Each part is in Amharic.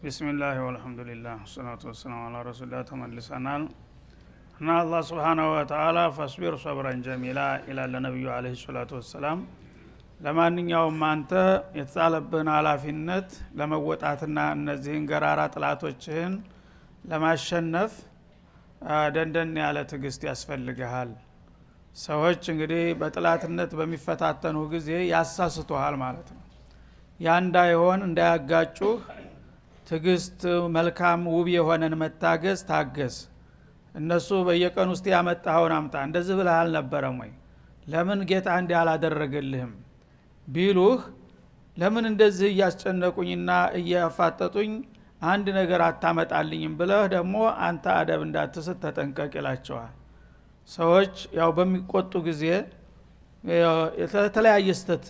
ቢስሚላህ ወልሐምዱሊላህ ወሰላቱ ወሰላሙ ዐላ ረሱሊላህ ተመልሰናል እና አላህ Subhanahu Wa Ta'ala ፈስቢር ሶብረን ጀሚላ ኢላለ ነብዩ አለይሂ ሰላቱ ወሰላም ለማንኛውም አንተ የተጣለብን ኃላፊነት ለመወጣትና እነዚህን ገራራ ጥላቶችህን ለማሸነፍ ደንደን ያለ ትግስት ያስፈልግሃል። ሰዎች እንግዲህ በጥላትነት በሚፈታተኑ ጊዜ ያሳስቱሃል ማለት ነው። ያ እንዳይሆን እንዳያጋጩህ ትግስት መልካም ውብ የሆነን መታገስ ታገስ። እነሱ በየቀን ውስጥ ያመጣውን አምጣ እንደዚህ ብለህ አልነበረም ወይ ለምን ጌታ እንዲህ አላደረገልህም ቢሉህ ለምን እንደዚህ ያስጨነቁኝና እያፋጠጡኝ አንድ ነገር አታመጣልኝም ብለህ ደግሞ አንተ አደብ እንዳትስት ተጠንቀቅ ይላቸዋል። ሰዎች ያው በሚቆጡ ጊዜ የተለያየ ስተት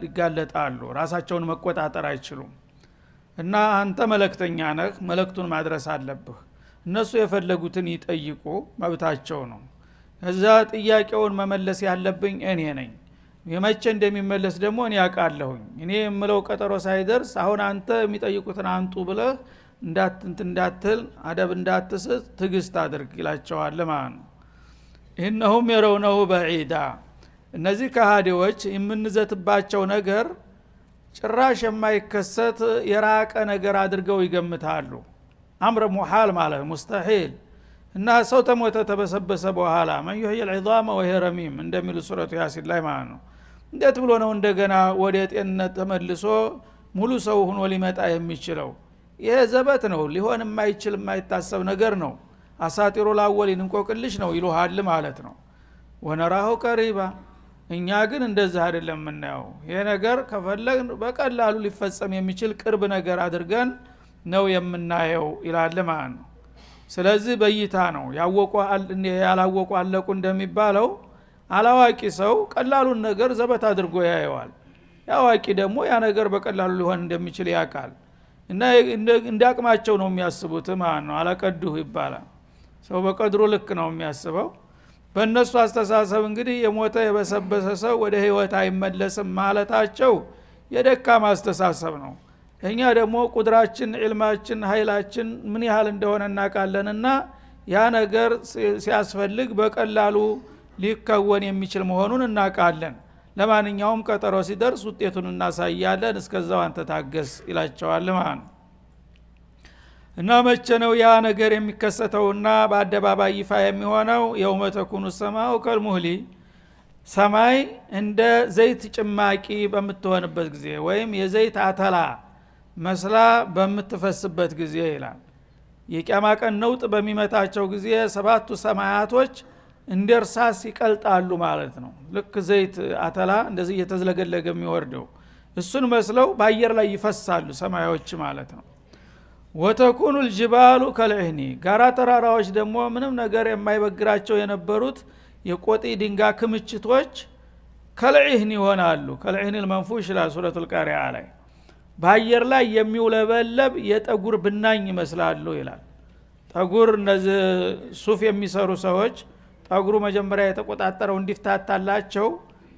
ይጋለጣሉ፣ ራሳቸውን መቆጣጠር አይችሉም። እና አንተ መልእክተኛ ነህ፣ መልእክቱን ማድረስ አለብህ። እነሱ የፈለጉትን ይጠይቁ መብታቸው ነው። እዛ ጥያቄውን መመለስ ያለብኝ እኔ ነኝ። የመቼ እንደሚመለስ ደግሞ እኔ አውቃለሁኝ። እኔ የምለው ቀጠሮ ሳይደርስ አሁን አንተ የሚጠይቁትን አንጡ ብለህ እንዳትል አደብ እንዳትስት ትግስት አድርግ ይላቸዋል ማለት ነው። ኢነሁም የረውነሁ በዒዳ እነዚህ ከሃዲዎች የምንዘትባቸው ነገር ጭራሽ የማይከሰት የራቀ ነገር አድርገው ይገምታሉ። አምር ሙሐል ማለት ሙስተሂል እና ሰው ተሞተ ተበሰበሰ በኋላ ማን ይህይ العظام وهي رميم እንደሚሉ ሱረቱ ያሲን ላይ ማለት ነው። እንዴት ብሎ ነው እንደገና ወደ ጤንነት ተመልሶ ሙሉ ሰው ሆኖ ሊመጣ የሚችለው? ይሄ ዘበት ነው፣ ሊሆን የማይችል የማይታሰብ ነገር ነው። አሳጢሩ ላወሊን እንቆቅልሽ ነው ይሉሃል ማለት ነው። ወነራሁ ቀሪባ እኛ ግን እንደዛ አይደለም የምናየው። ይሄ ነገር ከፈለግን በቀላሉ ሊፈጸም የሚችል ቅርብ ነገር አድርገን ነው የምናየው ይላል ማለት ነው። ስለዚህ በይታ ነው ያላወቁ አለቁ እንደሚባለው አላዋቂ ሰው ቀላሉን ነገር ዘበት አድርጎ ያየዋል። ያዋቂ ደግሞ ያ ነገር በቀላሉ ሊሆን እንደሚችል ያውቃል። እና እንዳቅማቸው ነው የሚያስቡት ማለት ነው። አላቀዱህ ይባላል። ሰው በቀድሩ ልክ ነው የሚያስበው። በእነሱ አስተሳሰብ እንግዲህ የሞተ የበሰበሰ ሰው ወደ ህይወት አይመለስም ማለታቸው የደካማ አስተሳሰብ ነው። እኛ ደግሞ ቁድራችን ዒልማችን ኃይላችን ምን ያህል እንደሆነ እናውቃለንና ያ ነገር ሲያስፈልግ በቀላሉ ሊከወን የሚችል መሆኑን እናውቃለን። ለማንኛውም ቀጠሮ ሲደርስ ውጤቱን እናሳያለን፣ እስከዛው አንተ ታገስ ይላቸዋል ማለት ነው። እና መቼ ነው ያ ነገር የሚከሰተውና በአደባባይ ይፋ የሚሆነው? የውመ ተኩኑ ሰማኡ ከልሙህሊ ሰማይ እንደ ዘይት ጭማቂ በምትሆንበት ጊዜ ወይም የዘይት አተላ መስላ በምትፈስበት ጊዜ ይላል። የቂያማ ቀን ነውጥ በሚመታቸው ጊዜ ሰባቱ ሰማያቶች እንደ እርሳስ ይቀልጣሉ ማለት ነው። ልክ ዘይት አተላ እንደዚህ እየተዝለገለገ የሚወርደው እሱን መስለው በአየር ላይ ይፈሳሉ ሰማዮች ማለት ነው። ወተኩኑ الجبال ከልዕህኒ ጋራ ተራራዎች ደግሞ ምንም ነገር የማይበግራቸው የነበሩት የቆጢ ድንጋይ ክምችቶች ከልዕህኒ ይሆናሉ። ከልዕህኒ المنفوش ላ ሱረቱል ቃሪዓ ላይ በአየር ላይ የሚውለበለብ የጠጉር ብናኝ ይመስላሉ ይላል። ጠጉር እነዚህ ሱፍ የሚሰሩ ሰዎች ጠጉሩ መጀመሪያ የተቆጣጠረው እንዲፍታታላቸው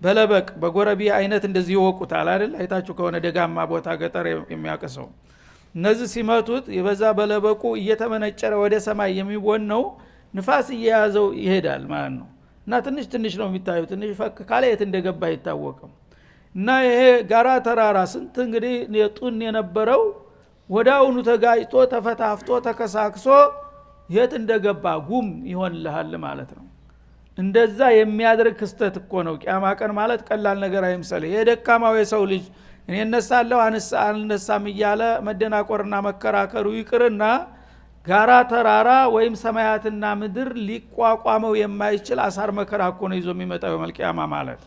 በለበቅ በጎረቢ አይነት እንደዚህ ይወቁታል አይደል? አይታችሁ ከሆነ ደጋማ ቦታ ገጠር የሚያቀሰው እነዚህ ሲመቱት የበዛ በለበቁ እየተመነጨረ ወደ ሰማይ የሚቦነው ንፋስ እየያዘው ይሄዳል ማለት ነው። እና ትንሽ ትንሽ ነው የሚታየው። ትንሽ ፈክ ካለ የት እንደገባ አይታወቅም። እና ይሄ ጋራ ተራራ ስንት እንግዲህ የጡን የነበረው ወዳውኑ ተጋጭቶ ተፈታፍቶ ተከሳክሶ የት እንደገባ ጉም ይሆንልሃል ማለት ነው። እንደዛ የሚያደርግ ክስተት እኮ ነው ቂያማ ቀን ማለት። ቀላል ነገር አይምሰልህ። የደካማው የሰው ልጅ እኔ እነሳለሁ አልነሳም እያለ መደናቆርና መከራከሩ ይቅርና ጋራ ተራራ ወይም ሰማያትና ምድር ሊቋቋመው የማይችል አሳር መከራ እኮ ነው ይዞ የሚመጣው የመልቂያማ ማለት።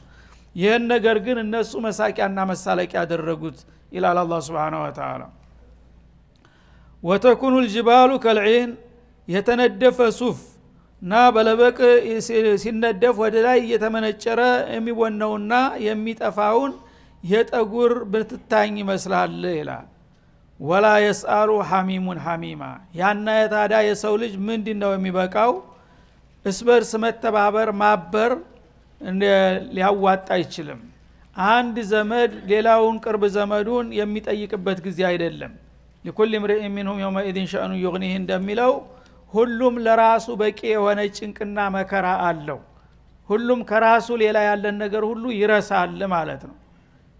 ይህን ነገር ግን እነሱ መሳቂያና መሳለቂያ ያደረጉት ይላል አላህ Subhanahu Wa Ta'ala። ወተኩኑ الجبال ከልዕህን የተነደፈ ሱፍ እና በለበቅ ሲነደፍ ወደ ላይ እየተመነጨረ የሚቦነውና የሚጠፋውን የጠጉር ብትታኝ ይመስላል ይላል። ወላ የስአሉ ሐሚሙን ሐሚማ ያና የታዳ የሰው ልጅ ምንድነው የሚበቃው? እስበርስ መተባበር ማበር ሊያዋጣ አይችልም። አንድ ዘመድ ሌላውን ቅርብ ዘመዱን የሚጠይቅበት ጊዜ አይደለም። لكل امرئ منهم يومئذ شأن يغنيه እንደሚለው ሁሉም ለራሱ በቂ የሆነ ጭንቅና መከራ አለው ሁሉም ከራሱ ሌላ ያለን ነገር ሁሉ ይረሳል ማለት ነው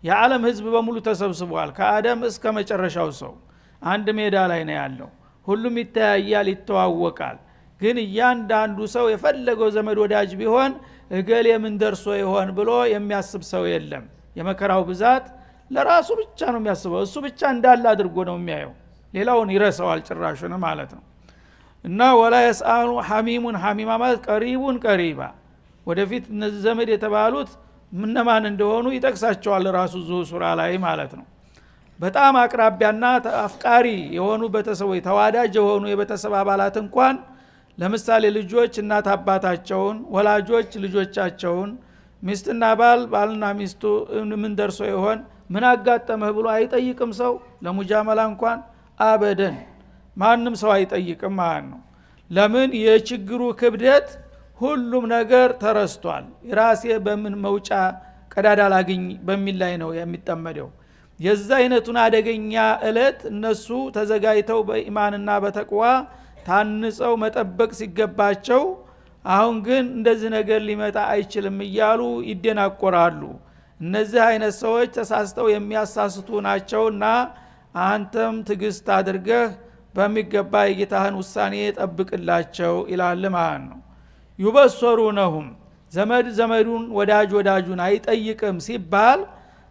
የዓለም ህዝብ በሙሉ ተሰብስቧል ከአደም እስከ መጨረሻው ሰው አንድ ሜዳ ላይ ነው ያለው ሁሉም ይተያያል ይተዋወቃል ግን እያንዳንዱ ሰው የፈለገው ዘመድ ወዳጅ ቢሆን እገሌ ምን ደርሶ ይሆን ብሎ የሚያስብ ሰው የለም የመከራው ብዛት ለራሱ ብቻ ነው የሚያስበው እሱ ብቻ እንዳለ አድርጎ ነው የሚያየው ሌላውን ይረሳዋል ጭራሹን ማለት ነው እና ወላ يسأل حميم حميما ማለት ቀሪቡን ቀሪባ ወደፊት እነዚህ ዘመድ የተባሉት ምንማን እንደሆኑ ይጠቅሳቸዋል ራሱ ሱራ ላይ ማለት ነው በጣም አቅራቢያና አፍቃሪ የሆኑ ቤተሰቦች ተዋዳጅ የሆኑ የቤተሰብ አባላት እንኳን ለምሳሌ ልጆች እናት አባታቸውን ወላጆች ልጆቻቸውን ሚስትና ባልና ሚስቱ ምን ደርሶ ይሆን ምን አጋጠመህ ብሎ አይጠይቅም ሰው ለሙጃመላ እንኳን አበደን ማንም ሰው አይጠይቅም ማለት ነው ለምን የችግሩ ክብደት ሁሉም ነገር ተረስቷል ራሴ በምን መውጫ ቀዳዳ ላግኝ በሚል ላይ ነው የሚጠመደው የዛ አይነቱን አደገኛ እለት እነሱ ተዘጋጅተው በኢማንና በተቅዋ ታንጸው መጠበቅ ሲገባቸው አሁን ግን እንደዚህ ነገር ሊመጣ አይችልም እያሉ ይደናቆራሉ እነዚህ አይነት ሰዎች ተሳስተው የሚያሳስቱ ናቸውና አንተም ትግስት አድርገህ በሚገባ የጌታህን ውሳኔ ጠብቅላቸው ይላል ማለት ነው ይበሰሩነሁም ዘመድ ዘመዱን ወዳጅ ወዳጁን አይጠይቅም ሲባል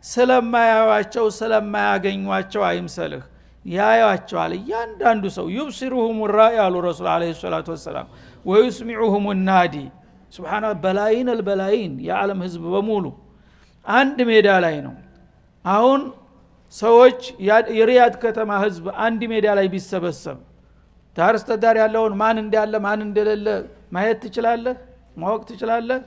ስለማያዩአቸው ስለማያገኙአቸው አይምሰልህ ያያቸዋል እያንዳንዱ ሰው ይብሲሩሁም ራኢ ያሉ ረሱል አለይሂ ሰላቱ ወሰለም ወይስሚዑሁም ናዲ ሱብሃንአላህ በላይን የዓለም ህዝብ በሙሉ አንድ ሜዳ ላይ ነው አሁን ሰዎች የሪያድ ከተማ ህዝብ አንድ ሜዳ ላይ ቢሰበሰብ ዳርስተዳር ያለውን ማን እንዳለ ማን እንደሌለ ማየት ትችላለህ ማወቅ ትችላለህ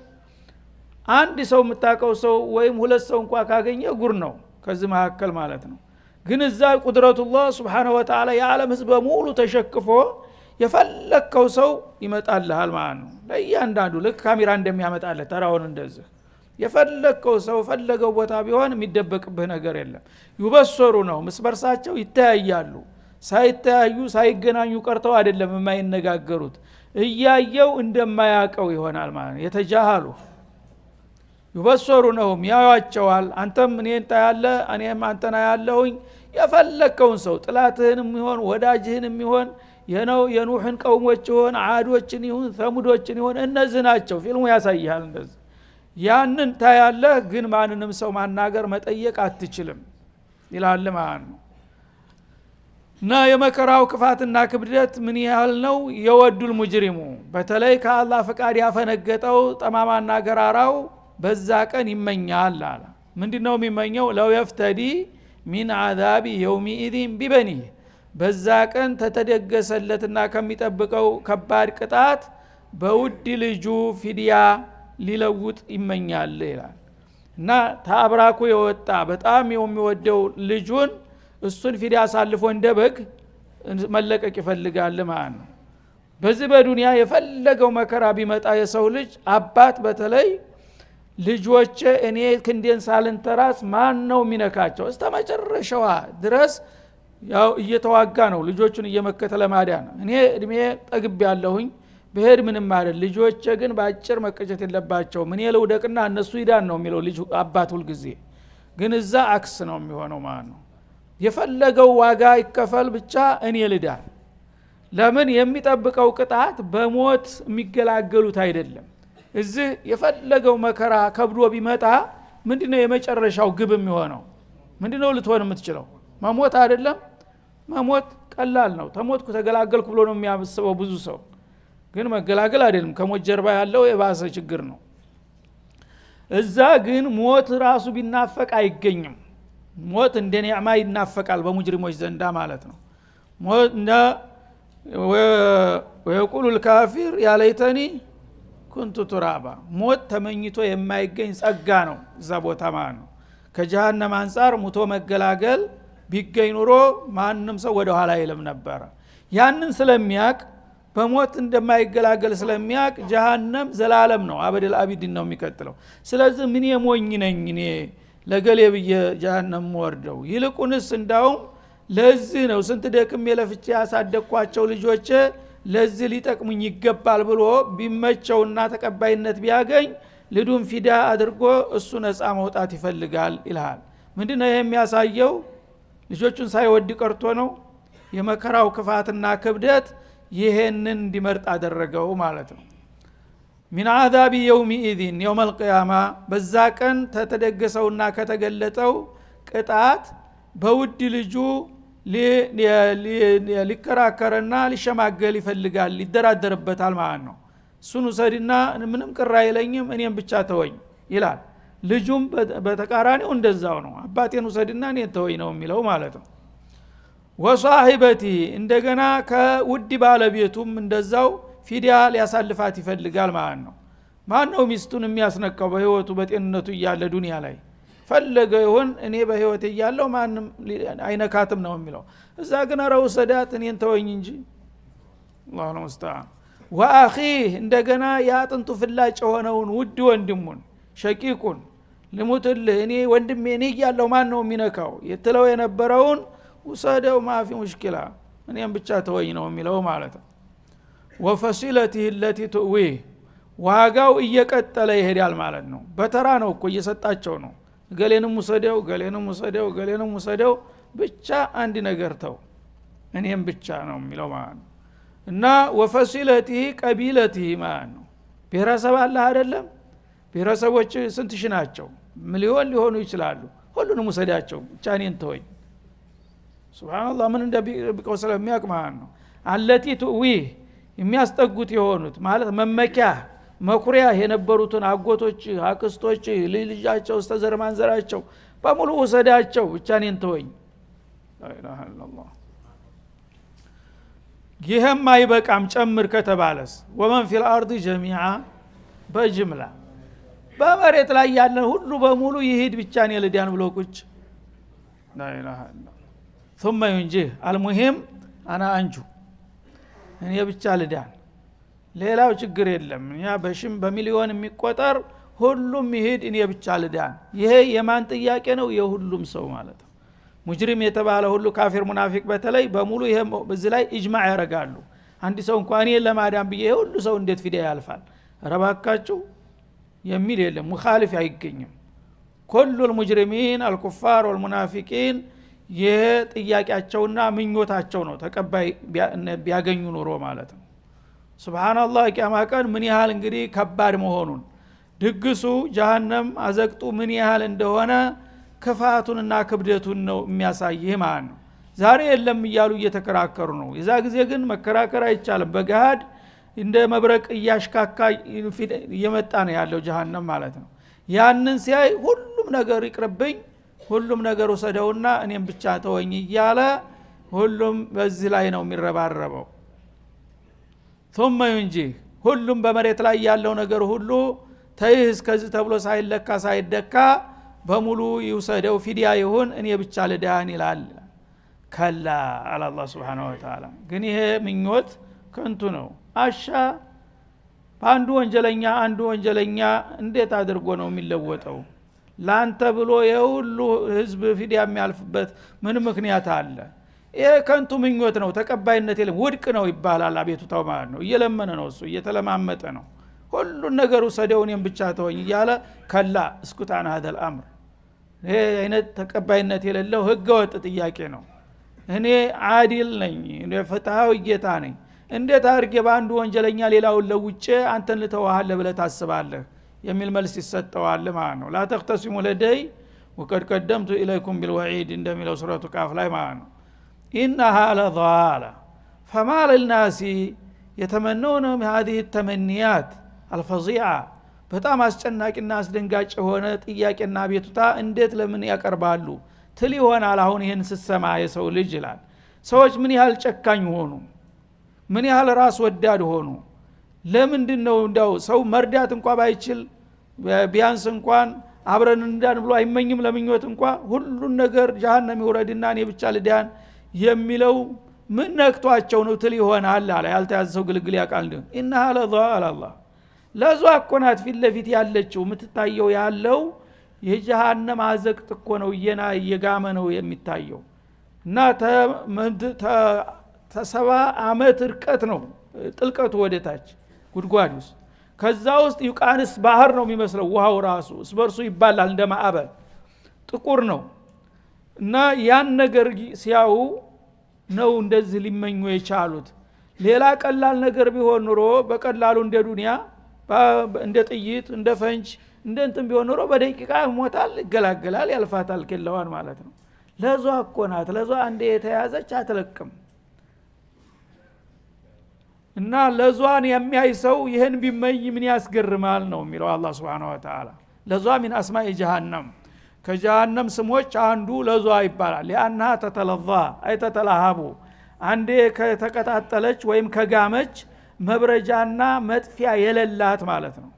አንድ ሰው የምታቀው ሰው ወይም ሁለት ሰው እንኳን ካገኘ ጉር ነው ከዚህ መካከል ማለት ነው ግን እዛ ቁድረቱላህ Subhanahu Wa Ta'ala የዓለም ህዝብ በሙሉ ተሸክፎ የፈለከው ሰው ይመጣልሃል ማለት ነው ለእያንዳንዱ ልክ ካሜራ እንደሚያመጣልህ ተራውን እንደዚህ የፈለከው ሰው ፈለገው ቦታ ቢሆን የሚደበቅብህ ነገር የለም ይበሰሩ ነው መስበርሳቸው ይተያያሉ ሳይተያዩ ሳይገናኙ ቀርተው አይደለም የማይነጋገሩት እያየው እንደማያቀው ይሆናል ማለት ነው የተጃሃሉ ይበሰሩነሁም ያዩአቸዋል አንተም እኔን ታያለ እኔም አንተና ያለሁኝ የፈለከውን ሰው ጥላትህንም ይሆን ወዳጅህንም ይሆን የኑህን ቀውሞች ይሆን ዓዶችን ይሁን ሰሙዶችን ይሆን እነዚህ ናቸው ፊልሙ ያሳያል እንደዚህ ያንን ታያለህ ግን ማንንም ሰው ማናገር መጠየቅ አትችልም ይላል ማለት ነው እና የመከራው ክፋትና ክብደት ምን ያህል ነው የወዱል ሙጅሪሙ በተለይ ከአላህ ፍቃድ ያፈነገጠው ጠማማና ገራራው በዛ ቀን ይመኛል አለ ምንድነው የሚመኘው ለው يفتدي من عذاب يومئذ ببنيه በዛ ቀን ተተደገሰለትና ከሚጠብቀው ከባድ ቅጣት በውድ ልጁ ፊዲያ ሊለውጥ ይመኛል ይላል እና ታብራኩ የወጣ በጣም የሚወደው ልጁን እሱን ፊዲያ አሳልፎ እንደበግ መለቀቅ ይፈልጋል ማለት ነው በዚህ በዱንያ የፈለገው መከራ ቢመጣ የሰው ልጅ አባት በተለይ ልጆች እኔ ክንዴን ሳልንተራስ ማን ነው ሚነካቸው እስከመጨረሻው ድረስ ያው እየተዋጋ ነው ልጆቹን እየመከተለ ማዳን እኔ እድሜ ጠግብ ያለሁኝ በሄድ ምንም አይደል ልጆች ግን ባጭር መቀጨት የለባቸው ምን የለውደቅና እነሱ ይዳን ነው የሚለው ልጅ አባት ሁሉ ጊዜ ግን እዛ አክስ ነው የሚሆነው ማለት ነው የፈለገው ዋጋ ይከፈል ብቻ እኔ ልዳን ለምን የሚጠብቀው ቅጣት በሞት የሚገላገሉት አይደለም እዚህ የፈለገው መከራ ከብዶ ቢመጣ ምንድነው የመጨረሻው ግብ የሚሆነው ምንድነው ልትሆን የምትችለው መሞት አይደለም መሞት ቀላል ነው ተሞትኩ ተገላገልኩ ብሎ ነው የሚያስበው ብዙ ሰው ግን መገላገል አይደለም ከሞት ጀርባ ያለው የባሰ ችግር ነው እዛ ግን ሞት ራሱ ቢናፈቅ አይገኝም ሞት እንደ ኒዕማ ይናፈቃል በሙጅሪሞች ዘንዳ ማለት ነው ሞት ወይቁሉ الكافر يا ليتني كنت ترابا ሞት ተመኝቶ የማይገኝ ጸጋ ነው እዛ ቦታ ማለት ነው ከጀሃነም አንፃር ሙቶ መገላገል ቢገኝ ኑሮ ማንንም ሰው ወደ ኋላ ይለም ነበር ያንን ስለሚያቅ በሞት እንደማይገላገል ስለሚያቅ ጀሃነም ዘላለም ነው አበደል አቢዲን ነው የሚቀጥለው ስለዚህ ምን የሞኝ ነኝ እኔ ለገሌ ብዬ ጀሃነም ወርደው ይልቁንስ እንዳውም ለዚህ ነው ስንት ደክም የለፍቼ ያሳደግኳቸው ልጆቼ ለዚህ ሊጠቅሙኝ ይገባል ብሎ ቢመቸውና ተቀባይነት ቢያገኝ ልዱን ፊዳ አድርጎ እሱ ነፃ መውጣት ይፈልጋል ይላል። ምንድነው ይሄ የሚያሳየው? ልጆቹን ሳይወድ ቀርቶ ነው። የመከራው ክፋትና ክብደት ይሄንን እንዲመርጥ አደረገው ማለት ነው። ሚን አዛቢ የውሚኢዚን የውመል ቂያማ በዛ ቀን ተተደገሰውና ከተገለጠው ቅጣት በውድ ልጁ ሊከራከርና ሊሸማገል ይፈልጋል፣ ሊደራደርበታል ማለት ነው። እሱን ውሰድና ምንም ቅር አይለኝም እኔም ብቻ ተወኝ ይላል። ልጁም በተቃራኒው እንደዛው ነው። አባቴን ውሰድና እኔን ተወኝ ነው የሚለው ማለት ነው። ወሷሂበቲ እንደገና ከውድ ባለቤቱም እንደዛው ፊዲያ ሊያሳልፋት ይፈልጋል ማለት ነው። ማን ነው ሚስቱን የሚያስነካው በህይወቱ በጤንነቱ እያለ ዱንያ ላይ ፈለገ ይሁን እኔ በህይወት እያለሁ ማንም አይነካትም ነው የሚለው። እዛ ግን ረው ሰዳት እኔን ተወኝ እንጂ አላሁ ሙስተዓን። ወአኺህ እንደገና ያጥንቱ ፍላጭ የሆነውን ውድ ወንድሙን ሸቂቁን ልሙትልህ እኔ ወንድሜ እኔ እያለሁ ማን ነው የሚነካው የትለው የነበረውን ውሰደው ማፊ ሙሽኪላ እኔም ብቻ ተወኝ ነው የሚለው ማለት ነው። ወፈሲለቲህ ለቲ ትዊህ ዋጋው እየቀጠለ ይሄዳል ማለት ነው። በተራ ነው እኮ እየሰጣቸው ነው። ገሌንም ውሰደው ገሌንም ውሰደው ገሌንም ውሰደው ብቻ አንድ ነገር ተው እኔም ብቻ ነው የሚለው ማለት ነው። እና ወፈሲለቲህ ቀቢለቲህ ማለት ነው። ብሔረሰብ አለ አይደለም? ብሔረሰቦች ስንት ሺህ ናቸው? ሚሊዮን ሊሆኑ ይችላሉ። ሁሉንም ውሰዳቸው ብቻ እኔን ተወኝ። ሱብሃንአላህ ምን እንደቢቀው ስለሚያውቅ ማለት ነው። አለቲ ትዊህ የሚያስጠጉት የሆኑት ማለት መመኪያ መኩሪያ የነበሩትን አጎቶች አክስቶች ልጃቸው እስተዘር ማንዘራቸው በሙሉ ወሰዳቸው ብቻ እኔን ተወኝ። ላኢላሃ ኢላላህ። ይሄም አይበቃም ጨምር ከተባለስ ወመን ፊል አርዲ ጀሚዓ በጅምላ በመሬት ላይ ያለ ሁሉ በሙሉ ይሄድ ብቻ እኔ ልዳን ብሎ ቁጭ ላኢላሃ ኢላላህ ثم ينجيه المهم انا انجو እኔ ብቻ ልዳን ሌላው ችግር የለም። እኛ በሽም በሚሊዮን የሚቆጠር ሁሉም ይሄድ እኔ ብቻ ልዳን። ይሄ የማን ጥያቄ ነው? የሁሉም ሰው ማለት ነው። ሙጅሪም የተባለ ሁሉ ካፊር ሙናፊቅ በተለይ በሙሉ ይሄ በዚህ ላይ ኢጅማዕ ያደርጋሉ። አንድ ሰው እንኳን እኔ ለማዳን ብዬ ሁሉ ሰው እንዴት ፊዳ ያልፋል ረባካችሁ የሚል የለም። ሙኻሊፍ አይገኝም። ኩሉ المجرمين الكفار والمنافقين የጥያቄያቸውና ምኞታቸው ነው ተቀባይ ቢያገኙ ኑሮ ማለት ነው። ሱብሃንአላህ ቂያማ ቀን ምን ያህል እንግዲህ ከባድ መሆኑን ድግሱ ጀሃነም አዘቅጡ ምን ያህል እንደሆነ ክፋቱንና ክብደቱን ነው የሚያሳይህ ማለት ነው። ዛሬ የለም እያሉ እየተከራከሩ ነው። የዛ ጊዜ ግን መከራከር አይቻልም። በገሃድ እንደ መብረቅ እያሽካካ እየመጣ ነው ያለው ጀሃነም ማለት ነው። ያንን ሲያይ ሁሉም ነገር ይቅርብኝ ሁሉም ነገር ወሰደውና እኔም ብቻ ተወኝ እያለ ሁሉም በዚህ ላይ ነው የሚረባረበው። ثم ينجيه ሁሉም በመሬት ላይ ያለው ነገር ሁሉ ተይህ እስከዚህ ተብሎ ሳይለካ ሳይደካ በሙሉ ይውሰደው ፊዲያ ይሁን እኔ ብቻ ልዳን ይላል። ከላ አላህ Subhanahu Wa Ta'ala ግን ይሄ ምኞት ከንቱ ነው። አሻ በአንዱ ወንጀለኛ እንዴት አድርጎ ነው የሚለወጠው? ላንተ ብሎ የሁሉ ህዝብ ፊዲያ የሚያልፍበት ምን ምክንያት አለ? ይሄ ከንቱ ምኞት ነው። ተቀባይነት የለም። ውድቅ ነው ይባላል። አቤቱታው ማለት ነው። እየለመነ ነው እሱ እየተለማመጠ ነው። ሁሉን ነገር ወሰደው እኔም ብቻ ተወኝ እያለ ከላ እስኩታን هذا الامر ይሄ አይነት ተቀባይነት የሌለው ህገወጥ ጥያቄ ነው። እኔ አዲል ነኝ እኔ ፍትሃዊ ጌታ ነኝ እንዴት አድርጌ በአንዱ ወንጀለኛ ሌላውን ለውጬ አንተን ልተዋሃለ ብለህ ታስባለህ የሚል መልስ ይሰጠዋል ማለት ነው። ላ ተختصሙ ለደይ وقد قدمت اليكم بالوعيد እንደሚለው ሱረቱ ቃፍ ላይ ማለት ነው። انها لضاله فما للناس يتمنون هذه التمنيات الفظيعه በጣም አስጨናቂና አስደንጋጭ ሆነ ጥያቄና ቤቱታ እንዴት ለምን ያቀርባሉ ትል ይሆናል። አሁን ይሄን ሲሰማ የሰው ልጅ ይላል ሰዎች ምን ያህል ጨካኝ ሆኑ፣ ምን ያህል ራስ ወዳድ ሆኑ። ለምንድነው እንደው ሰው መርዳት እንኳን ባይችል ቢያንስ እንኳን አብረን እንዳን ብሎ አይመኝም? ለምኞት እንኳን ሁሉን ነገር ጀሃነም ይወረድና እኔ ብቻ ልዳን የሚለው ምን ነክቷቸው ነው ትል ይሆናል አለ። ያልተያዘ ሰው ግልግል ያቃል እንዴ ኢንሃ ለላህ ለዟ ኮናት ፊት ለፊት ያለችው የምትታየው ያለው የጀሃነም አዘቅት እኮ ነው። እየጋመ ነው የሚታየው። እና ተሰባ አመት ርቀት ነው ጥልቀቱ ወደታች ጉድጓድ ውስጥ ከዛ ውስጥ ዩቃንስ ባህር ነው የሚመስለው ውሃው ራሱ እስበርሱ ይባላል እንደ ማዕበል ጥቁር ነው እና ያን ነገር ሲያዩ ነው እንደዚህ ሊመኙ የቻሉት ሌላ ቀላል ነገር ቢሆን ኑሮ በቀላሉ እንደ ዱንያ እንደ ጥይት እንደ ፈንጅ እንደ እንትን ቢሆን ኑሮ በደቂቃ ይሞታል ይገላገላል ያልፋታል ከለዋን ማለት ነው ለዟ እኮ ናት ለዟ አንዴ የተያዘች አትለቅም እና ለዟን የሚያይ ሰው ይሄን ቢመኝ ምን ያስገርማል ነው የሚለው አላህ Subhanahu Wa Ta'ala ለዟ ምን አስማኢ ጀሃነም ከጀሃነም ስሞች አንዱ ለዟ ይባላል ለአንሃ ተተለዛ አይ ተተላሃቡ አንዴ ከተቀጣጠለች ወይም ከጋመች መብረጃና መጥፊያ የሌላት ማለት ነው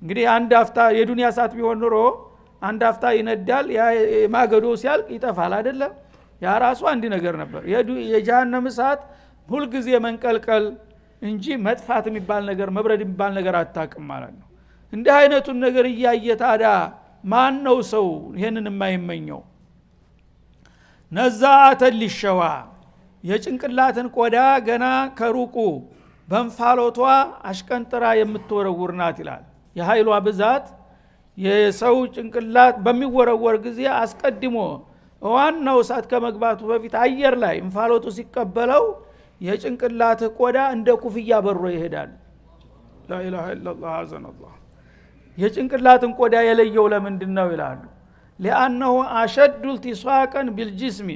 እንግዲህ አንድ አፍታ የዱንያ ሰዓት ቢሆን ኑሮ አንድ አፍታ ይነዳል ማገዶ ሲያልቅ ይጠፋል አይደለም ያ ራሱ አንድ ነገር ነበር የጀሃነም ሰዓት ሁሉ ጊዜ መንቀልቀል እንጂ መጥፋት የሚባል ነገር መብረድ የሚባል ነገር አታውቅም ማለት ነው እንዲህ አይነቱን ነገር እያየ ታዲያ ማን ነው ሰው ይሄንን የማይመኘው ነዛአተ ሊሸዋ የጭንቅላትን ቆዳ ገና ከሩቁ በእንፋሎቷ አሽቀንጥራ የምትወረውር ናት ይላል የኃይሏ ብዛት የሰው ጭንቅላት በሚወረወር ጊዜ አስቀድሞ ዋናው እሳት ከመግባቱ በፊት አየር ላይ እንፋሎቱ ሲቀበለው የጭንቅላት ቆዳ እንደ ኩፍያ በሮ ይሄዳል ላኢላሃ ኢላላህ አዘነላህ የጭንቅላትን ቆዳ የለየው ለምንድነው ይላሉ لانه اشد التصاقا بالجسم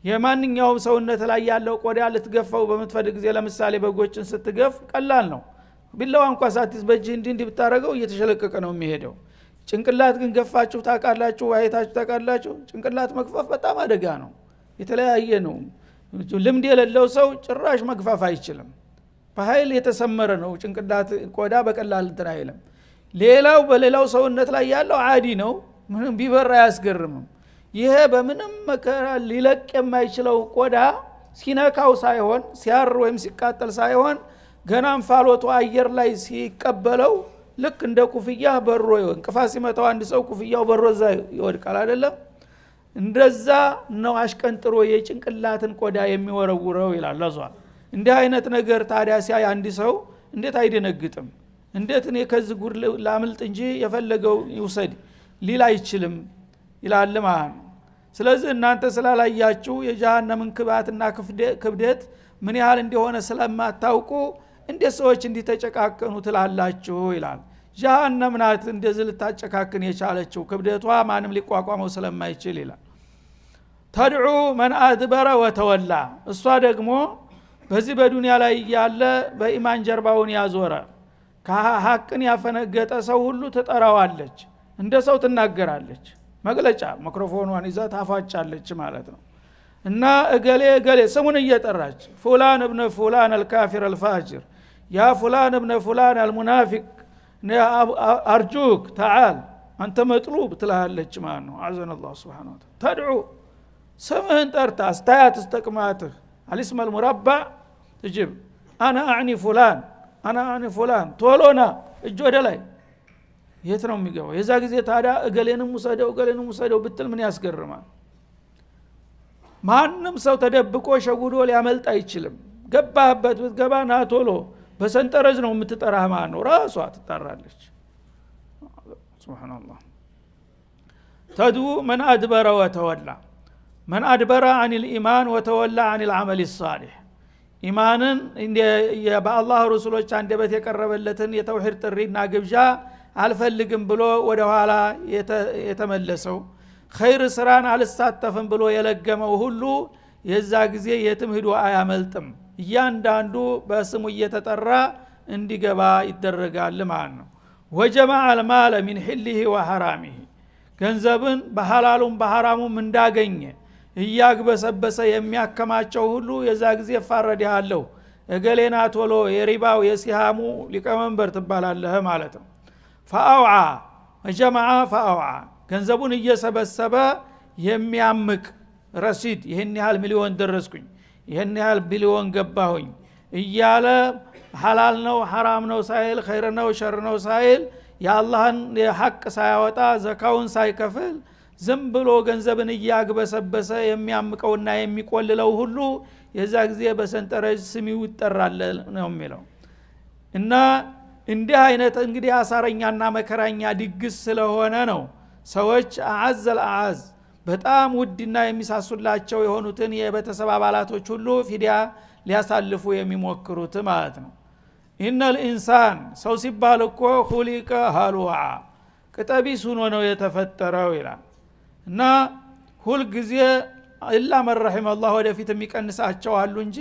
የማንኛውም ሰውነት ላይ ያለው ቆዳ ልትገፋው በመትፈልግ ጊዜ ለምሳሌ በጎችን ስትገፍ ቀላል ነው ቢላው እንኳን ሳትይዝ በእጅ እንዲህ ብታረገው እየተሸለቀቀ ነው የሚሄደው ጭንቅላት ግን ገፋችሁ ታቃላችሁ አይታችሁ ታቃላችሁ ጭንቅላት መግፋፍ በጣም አደጋ ነው የተለያየ ነው ልምድ የሌለው ሰው ጭራሽ መግፋፍ አይችልም በኃይል የተሰመረ ነው ጭንቅላት ቆዳ በቀላል እንትን አይልም ሌላው በሌላው ሰውነት ላይ ያለው አዲ ነው ምንም ቢበራ ያስገርምም ይሄ በምንም መከራ ሊለቅ የማይችለው ቆዳ ሲነካው ሳይሆን ሲያር ወይም ሲቃጠል ሳይሆን ገና እንፋሎቱ አየር ላይ ሲቀበለው ልክ እንደ ኩፍያ በሮ ይሆን ቅፋት ሲመታው አንድ ሰው ኩፍያው በሮ እዛ ይወድቃል አይደለም እንደዛ ነው አሽቀንጥሮ የጭንቅላትን ቆዳ የሚወረውረው ይላል ለዟ እንዲህ አይነት ነገር ታዲያ ሲያይ አንድ ሰው እንዴት አይደነግጥም እንዴት እኔ ከዚህ ጉር ላምልጥ እንጂ የፈለገው ይውሰድ ሊል አይችልም ይላል ማለት ነው ስለዚህ እናንተ ስላላያችሁ የጀሃነምን ክባትና ክብደት ምን ያህል እንደሆነ ስለማታውቁ እንደ ሰዎች እንዲተጨቃከኑ ትላላችሁ ይላል ጀሃነም ናት እንደዚህ ልታጨካክን የቻለችው ክብደቷ ማንም ሊቋቋመው ስለማይችል ይላል ተድዑ መን አድበረ ወተወላ እሷ ደግሞ በዚህ በዱንያ ላይ ያለ በኢማን ጀርባውን ያዞረ ከሐቅን ያፈነገጠ ሰው ሁሉ ትጠራዋለች እንደ ሰው ትናገራለች መግለጫ ማይክሮፎኗን ይዛ ታፋጫለች ማለት ነው እና እገሌ ስሙን እየጠራች ፉላን ابن فلان الكافر الفاجر يا فلان ابن فلان المنافق ارجوك تعال انت مطلوب ትላለች ማለት ነው አዘነ الله سبحانه وتعالى تدعو ስምህን ጠርታ አስተያየት ተቀማጥህ الاسم المربع تجيب انا اعني فلان ቶሎና እጅ ወደ ላይ የት ነው የሚገባው የዛ ጊዜ ታዲያ እገሌንም ሙሰደው ብትል ምን ያስገርማል ማንንም ሰው ተደብቆ ሸጉዶ ሊያመልጥ አይችልም ገባህበት ብትገባ ና ቶሎ በሰንጠረዥ ነው የምትጠራህ ማለት ነው ራሷ ትጠራለች ሱብሃንአላህ ተዱ من ادبر وتولى من ادبر عن الايمان وتولى عن العمل الصالح ኢማንን በአላህ ረሱሎች አንደበት የቀረበለትን የተውሂድ ጥሪና ግብዣ አልፈልግም ብሎ ወደ ኋላ የተመለሰው ኸይር ስራን አልሳተፍም ብሎ የለገመው ሁሉ የዛ ጊዜ የትም ሄዶ አያመልጥም እያንዳንዱ በስሙ እየተጠራ እንዲገባ ይደረጋል ማለት ነው ወጀማዕ المال من حله وحرامه ገንዘብን በሐላሉም በሐራሙም እንዳገኘ እያግበሰበሰ የሚያከማቸው ሁሉ የዛ ጊዜ ፈረደሃለሁ እገሌና ቶሎ የሪባው የሲሃሙ ሊቀመንበር ትባላለህ ማለት ነው ፈአውዓ ወጀማዓ ፈአውዓ ገንዘቡን እየሰበሰበ የሚያምቅ ረሲድ ይሄን ያህል ሚሊዮን ደረስኩኝ ይሄን ያህል ቢሊዮን ገባሁኝ እያለ ሐላል ነው ሐራም ነው ሳይል ኸይር ነው ሸር ነው ሳይል የአላህን የሐቅ ሳያወጣ ዘካውን ሳይከፍል ዝም ብሎ ገንዘብን እያግበሰበሰ የሚያምቀውና የሚቆልለው ሁሉ የዛ ጊዜ በሰንጠረዥ ስሚው ይጠራል ነው የሚለው። እና እንዲህ አይነት እንግዲህ አሳረኛና መከራኛ ድግስ ስለሆነ ነው ሰዎች አዓዘል አዓዝ በጣም ውድና የሚሳሱላቸው የሆኑትን የቤተሰብ አባላቶች ሁሉ ፊዲያ ሊያሳልፉ የሚሞክሩት ማለት ነው። ኢነል ኢንሳን ሰው ሲባል እኮ ኹሊቀ ሀሉዓ ቅጠቢስ ሆኖ ነው የተፈጠረው ይላል። እና ሁል ጊዜ ኢላ መን ረሒመ አላህ ወደፊት የሚቀንሳቸው አሉ እንጂ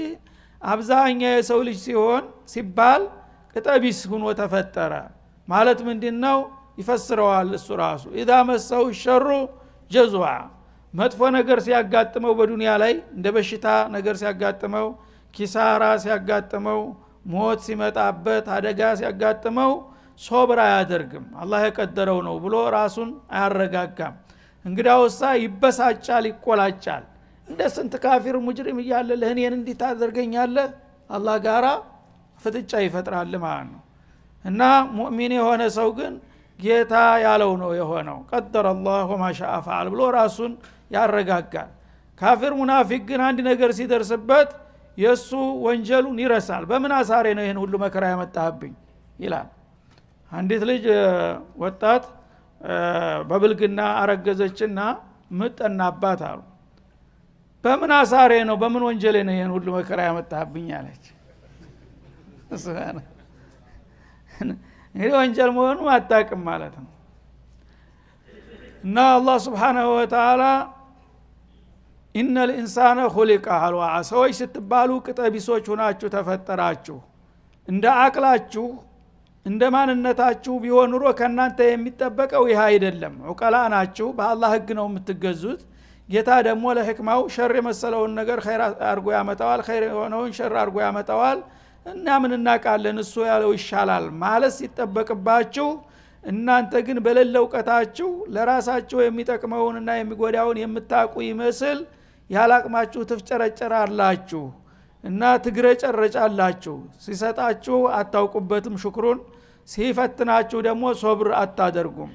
አብዛኛው የሰው ልጅ ሲሆን ሲባል ቅጠቢስ ሆኖ ተፈጠረ ማለት ምንድነው? ይፈስረዋል እሱ ራሱ ኢዛ መሰው ሸሩ ጀዙዓ መጥፎ ነገር ሲያጋጥመው በዱንያ ላይ እንደ በሽታ ነገር ሲያጋጥመው ኪሳራ ሲያጋጥመው ሞት ሲመጣበት አደጋ ሲያጋጥመው ሶብር አያደርግም አላህ የቀደረው ነው ብሎ ራሱን አያረጋጋም። እንግዲያውሳ ይበሳጫል ይቆላጫል። እንደ ስንት ካፊር ሙጅሪም እያለ ለህኔን እንዲህ ታደርገኛለህ አላህ ጋራ ፍጥጫ ይፈጥራል ማለት ነው። እና ሙእሚን የሆነ ሰው ግን ጌታ ያለው ነው የሆነው ቀደረ አላህ ወማ ሻአ ፈዓል ብሎ ራሱን ያረጋጋል። ካፊር ሙናፊቅ ግን አንድ ነገር ሲደርስበት የሱ ወንጀሉን ይረሳል። በምን አሳሬ ነው ይሄን ሁሉ መከራ ያመጣብኝ ይላል። አንዲት ልጅ ወጣት በብልግና አረገዘችና ምጠናባት አሉ። በምን አሳሬ ነው በምን ወንጀሌ ነው ይሄን ሁሉ መከራ ያመጣብኝ አለች። እንግዲህ ወንጀል መሆኑ አታውቅም ማለት ነው። እና አላህ Subhanahu Wa Ta'ala ኢነል ኢንሳነ ኹሊቀ ሀሉዓ ሰዎች ስትባሉ ቅጠቢሶች ሆናችሁ ተፈጠራችሁ። እንደ አቅላችሁ እንደ ማንነታችሁ ቢሆን ኑሮ ከናንተ የሚጠበቀው ይህ አይደለም። ዑቀላ ናችሁ፣ በአላህ ህግ ነው የምትገዙት። ጌታ ደግሞ ለህክማው ሸር የመሰለውን ነገር ኸይር አርጎ ያመጣዋል፣ ኸይር የሆነውን ሸር አርጎ ያመጣዋል። እና ምን እናቃለን እሱ ያለው ይሻላል ማለት ሲጠበቅባችሁ እናንተ ግን በሌለ እውቀታችሁ ለራሳችሁ የሚጠቅመውንና የሚጎዳውን የምታውቁ ይመስል ያላቅማችሁ ትፍጨረጨራላችሁ እና ትግረጨረጫላችሁ። ሲሰጣችሁ አታውቁበትም ሽክሩን፣ ሲፈትናችሁ ደግሞ ሶብር አታደርጉም።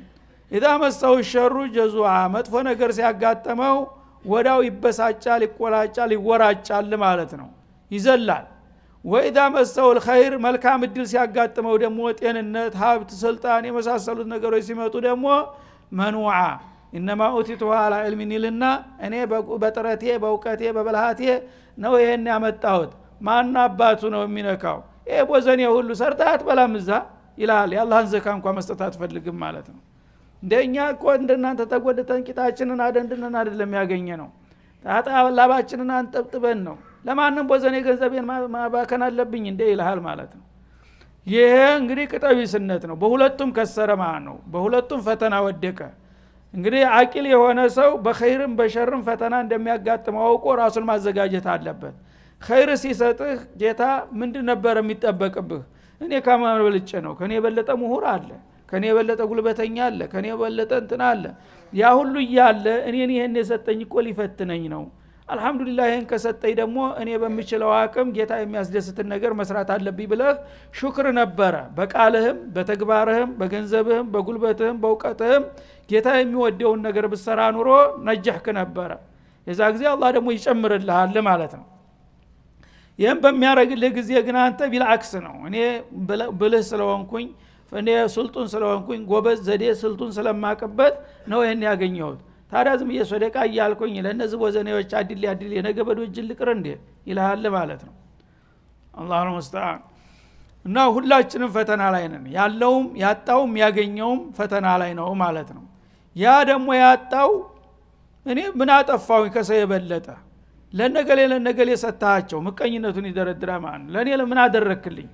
ኢዛ መሰው ሸሩ ጀዙዓ መጥፎ ነገር ሲያጋጥመው ወዳው ይበሳጫል፣ ይቆላጫል፣ ይወራጫል ማለት ነው፣ ይዘላል። ወኢዛ መሰው الخير መልካም እድል ሲያጋጥመው ደግሞ ጤንነት፣ ሀብት፣ ስልጣን የመሳሰሉት ነገሮች ሲመጡ ደግሞ መንውዓ ኢነማ ኡቲቱሃ አላ ዒልሚን ይልና እኔ በጥረቴ በእውቀቴ በበልሃቴ ነው ይሄን ያመጣሁት ማን አባቱ ነው የሚነካው ይሄ ቦዘኔ ሁሉ ሰርታት በላምዛ ይላል። የአላህን ዘካ እንኳን መስጠት አትፈልግም ማለት ነው። እንደኛ እኮ እንደናንተ ተጎድተን ቂጣችንን አደንድነን አይደለም ያገኘነው ታጣ ላባችንን አንጠብጥበን ነው። ለማንም ቦዘኔ ገንዘቤን ማባከን አለብኝ እንደ ይልሃል ማለት ነው። ይሄ እንግዲህ ቅጠቢስነት ነው። በሁለቱም ከሰረ ማለት ነው። በሁለቱም ፈተና ወደቀ። እንግዲህ አቂል የሆነ ሰው በኸይርም በሸርም ፈተና እንደሚያጋጥመው አውቆ ራሱን ማዘጋጀት አለበት። ኸይር ሲሰጥህ ጌታ ምንድን ነበር የሚጠበቅብህ? እኔ ከማን በልጬ ነው? ከኔ የበለጠ ምሁር አለ፣ ከኔ የበለጠ ጉልበተኛ አለ፣ ከኔ የበለጠ እንትና አለ። ያ ሁሉ እያለ እኔን ይሄን የሰጠኝ እኮ ሊፈትነኝ ነው። አልহামዱሊላህ ይሄን ከሰጠኝ ደግሞ እኔ በሚችለው አቅም ጌታ የሚያስደስትን ነገር መስራት አለብኝ ብለህ ሹክር ነበረ። በቃልህም በተግባርህም በገንዘብህም በጉልበትህም በእውቀትህም ጌታ የሚወደውን ነገር ብትሰራ ኑሮ ነጀህክ ነበረ። የዛ ጊዜ አላህ ደግሞ ይጨምርልሃል ማለት ነው። ይሄን በሚያረግልህ ጊዜ ግን አንተ ቢልአክስ ነው። እኔ ብልህ ስለሆንኩኝ እኔ ስልጡን ስለሆንኩኝ ጎበዝ ዘዴ ስልጡን ስለማቀበት ነው ይሄን ያገኘሁት። ታዲያ ዝም እየሰደቃ እያልኩኝ ለነዚህ ወዘኔዎች አድል የነገ በዶጅን ልቅር እንዴ ይልሃል ማለት ነው። አላሁ ሙስተዓን። እና ሁላችንም ፈተና ላይ ነን። ያለውም ያጣውም ያገኘውም ፈተና ላይ ነው ማለት ነው። ያ ደግሞ ያጣው እኔ ምን አጠፋውኝ ከሰው የበለጠ ለነገሌ ሰጣቸው ምቀኝነቱን ይደረድራ ማለት ነው። ለኔ ለምን አደረክልኝ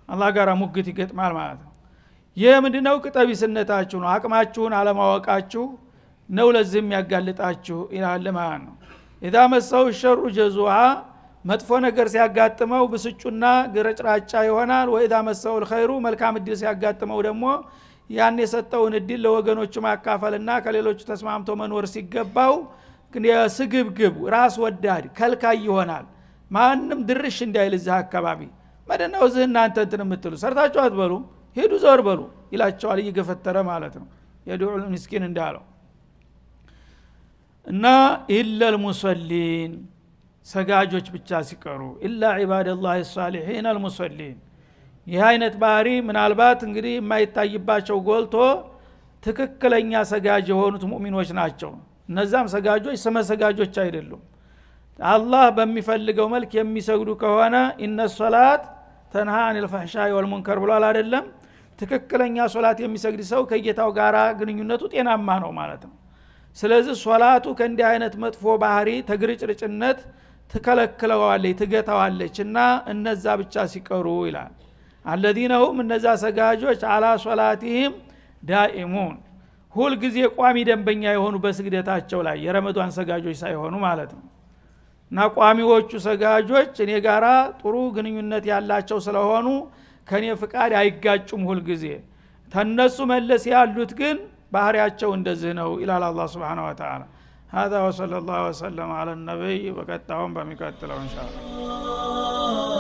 አላህ ጋር ሙግት ይገጥማል ማለት ነው። ይሄ ምንድነው? ቅጠቢስነታችሁ ነው፣ አቅማችሁን አለማወቃችሁ ነው ለዚህ የሚያጋልጣችሁ ይላል ማለት ነው። ኢዛ መሰው ሸሩ ጀዙዓ መጥፎ ነገር ሲያጋጥመው ብስጩና ግረጭራጫ ይሆናል። ወኢዛ መሰው الخير መልካም እድል ሲያጋጥመው ደግሞ ያን የሰጠውን እድል ለወገኖቹ ማካፈልና ከሌሎቹ ተስማምቶ መኖር ሲገባው ግን የስግብግብ ራስ ወዳድ ከልካይ ይሆናል። ማንም ድርሽ እንዳይል እዚህ አካባቢ መደናው እዚህ እናንተ እንትን የምትሉ ሰርታችሁ አትበሉም ሄዱ ዘወር በሉ ይላቸዋል እየገፈተረ ማለት ነው። የዱዑል ምስኪን እንዳለው እና ኢለል ሙሰሊን ሰጋጆች ብቻ ሲቀሩ ኢላ ዒባደላህ ሷሊሒን አልሙሰሊን። ይህ አይነት ባህሪ ምናልባት እንግዲህ የማይታይባቸው ጎልቶ ትክክለኛ ሰጋጅ የሆኑት ሙእሚኖች ናቸው። እነዛም ሰጋጆች ስመ ሰጋጆች አይደሉም። አላህ በሚፈልገው መልክ የሚሰግዱ ከሆነ ኢነ ሶላት ተንሃ አኒል ፈሕሻኢ ወልሙንከር ብሏል አይደለም። ትክክለኛ ሶላት የሚሰግድ ሰው ከጌታው ጋር ግንኙነቱ ጤናማ ነው ማለት ነው። ስለዚህ ሶላቱ ከእንዲህ አይነት መጥፎ ባህሪ ተግርጭርጭነት ትከለክለዋለች ትገታዋለች እና እነዛ ብቻ ሲቀሩ ይላል። አለዚነ ሁም እነዛ ሰጋጆች አላ ሶላቲሂም ዳኢሙን ሁል ጊዜ ቋሚ ደንበኛ የሆኑ በስግደታቸው ላይ የረመዷን ሰጋጆች ሳይሆኑ ማለት ነው። እና ቋሚዎቹ ሰጋጆች እኔ ጋራ ጥሩ ግንኙነት ያላቸው ስለሆኑ ከኔ ፍቃድ አይጋጩም ሁል ጊዜ። ተነሱ መለስ ያሉት ግን ባህሪያቸው እንደዚህ ነው ይላል አላህ Subhanahu Wa Ta'ala። هذا وصلى الله وسلم على النبي وقد بمقتله إن شاء الله.